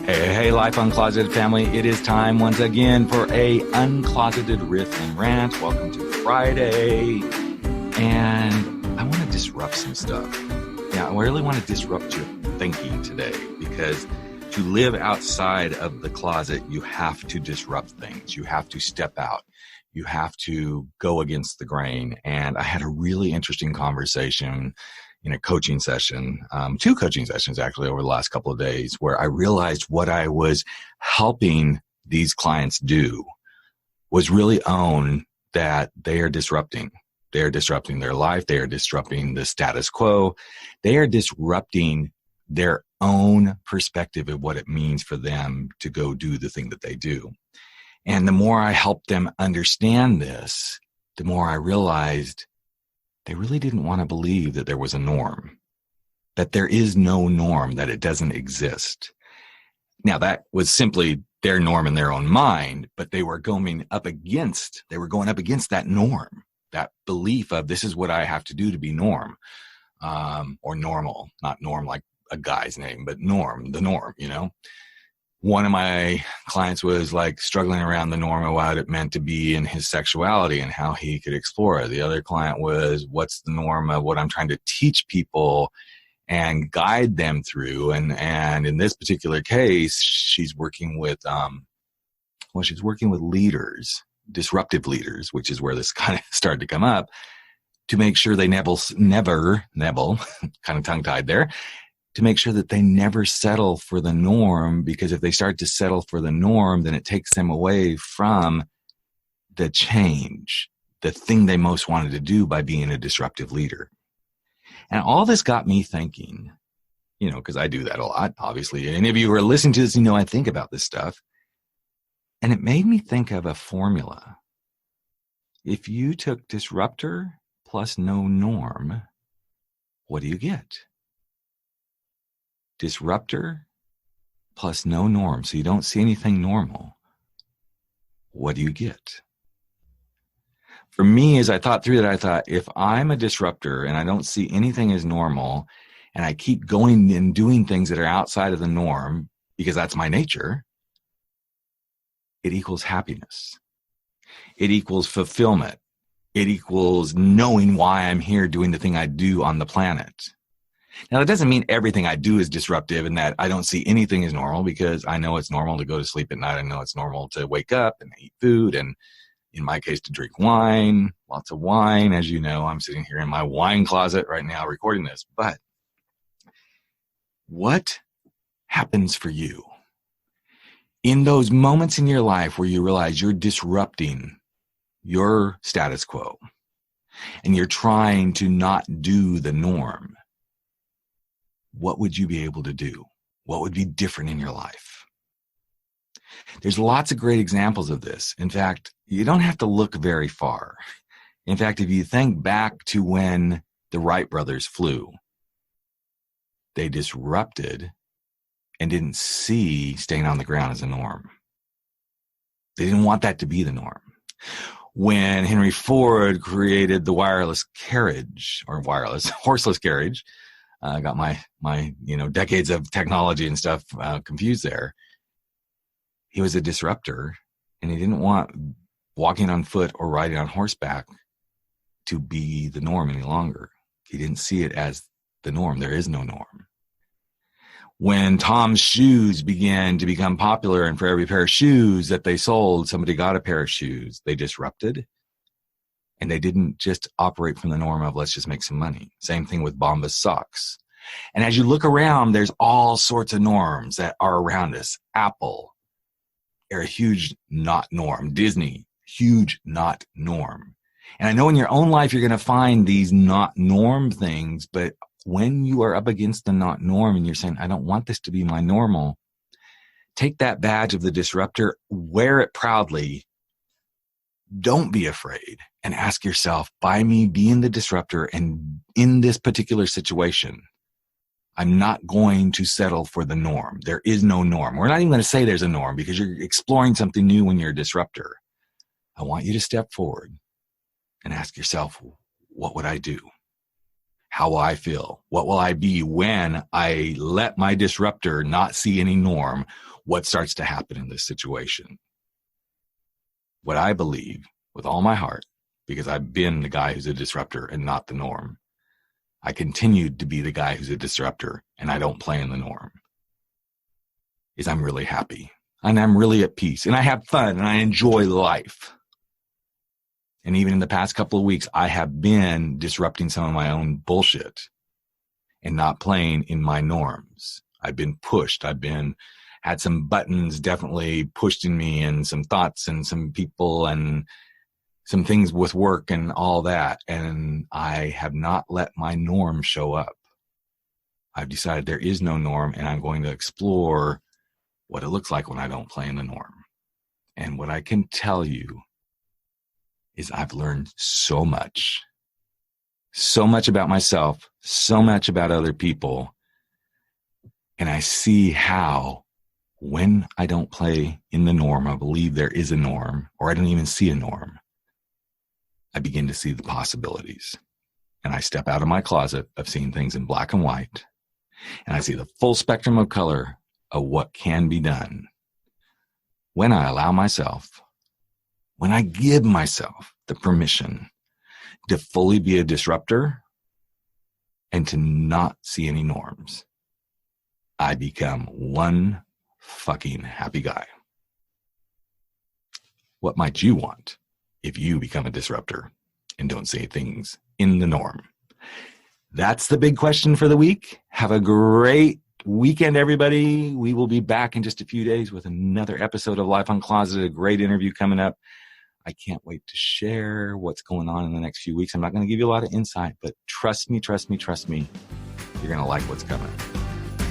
Hey, Life Uncloseted family. It is time once again for a Uncloseted Riff and Rant. Welcome to Friday. And I want to disrupt some stuff. Yeah, I really want to disrupt your thinking today because to live outside of the closet, you have to disrupt things. You have to step out. You have to go against the grain. And I had a really interesting conversation in a coaching session, 2 coaching sessions actually over the last couple of days, where I realized what I was helping these clients do was really own that they are disrupting. They are disrupting their life. They are disrupting the status quo. They are disrupting their own perspective of what it means for them to go do the thing that they do. And the more I helped them understand this, the more I realized they really didn't want to believe that there was a norm, that there is no norm, that it doesn't exist. Now, that was simply their norm in their own mind, but they were going up against that norm, that belief of this is what I have to do to be norm, or normal, not norm like a guy's name, but norm, the norm, you know. One of my clients was like struggling around the norm of what it meant to be in his sexuality and how he could explore it. The other client was, what's the norm of what I'm trying to teach people and guide them through? And in this particular case, she's working with, she's working with leaders, disruptive leaders, which is where this kind of started to come up, to make sure they never, kind of tongue-tied there, to make sure that they never settle for the norm, because if they start to settle for the norm, then it takes them away from the change, the thing they most wanted to do by being a disruptive leader. And all this got me thinking, you know, because I do that a lot, obviously. Any of you who are listening to this, you know I think about this stuff. And it made me think of a formula. If you took disruptor plus no norm, what do you get? Disruptor plus no norm. So you don't see anything normal. What do you get? For me, as I thought through that, I thought, if I'm a disruptor and I don't see anything as normal, and I keep going and doing things that are outside of the norm, because that's my nature, it equals happiness. It equals fulfillment. It equals knowing why I'm here doing the thing I do on the planet. Now, that doesn't mean everything I do is disruptive and that I don't see anything as normal, because I know it's normal to go to sleep at night. I know it's normal to wake up and eat food, and in my case, to drink wine, lots of wine. As you know, I'm sitting here in my wine closet right now recording this. But what happens for you in those moments in your life where you realize you're disrupting your status quo and you're trying to not do the norm? What would you be able to do? What would be different in your life? There's lots of great examples of this. In fact, you don't have to look very far. In fact, if you think back to when the Wright brothers flew, they disrupted and didn't see staying on the ground as a norm. They didn't want that to be the norm. When Henry Ford created the wireless carriage, or horseless carriage, I got my decades of technology and stuff confused there. He was a disruptor, and he didn't want walking on foot or riding on horseback to be the norm any longer. He didn't see it as the norm. There is no norm. When Tom's shoes began to become popular, and for every pair of shoes that they sold, somebody got a pair of shoes, they disrupted. And they didn't just operate from the norm of let's just make some money. Same thing with Bombas socks. And as you look around, there's all sorts of norms that are around us. Apple, are a huge not norm. Disney, huge not norm. And I know in your own life you're going to find these not norm things, but when you are up against the not norm and you're saying, I don't want this to be my normal, take that badge of the disruptor, wear it proudly. Don't be afraid, and ask yourself, by me being the disruptor and in this particular situation, I'm not going to settle for the norm. There is no norm. We're not even going to say there's a norm, because you're exploring something new when you're a disruptor. I want you to step forward and ask yourself, what would I do? How will I feel? What will I be when I let my disruptor not see any norm? what starts to happen in this situation? What I believe with all my heart, because I've been the guy who's a disruptor and not the norm. I continued to be the guy who's a disruptor and I don't play in the norm. Is I'm really happy and I'm really at peace and I have fun and I enjoy life. And even in the past couple of weeks, I have been disrupting some of my own bullshit and not playing in my norms. I've been pushed. Had some buttons definitely pushed in me and some thoughts and some people and some things with work and all that. And I have not let my norm show up. I've decided there is no norm and I'm going to explore what it looks like when I don't play in the norm. And what I can tell you is I've learned so much about myself, so much about other people. And I see how when I don't play in the norm, I believe there is a norm, or I don't even see a norm. I begin to see the possibilities. And I step out of my closet of seeing things in black and white. And I see the full spectrum of color of what can be done when I allow myself, when I give myself the permission to fully be a disruptor and to not see any norms. I become one fucking happy guy. What might you want if you become a disruptor and don't see things in the norm? That's the big question for the week. Have a great weekend, everybody. We will be back in just a few days with another episode of Life Uncloseted, a great interview coming up. I can't wait to share what's going on in the next few weeks. I'm not going to give you a lot of insight, but trust me. You're going to like what's coming.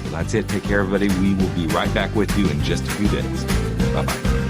So that's it. Take care, everybody. We will be right back with you in just a few days. Bye-bye.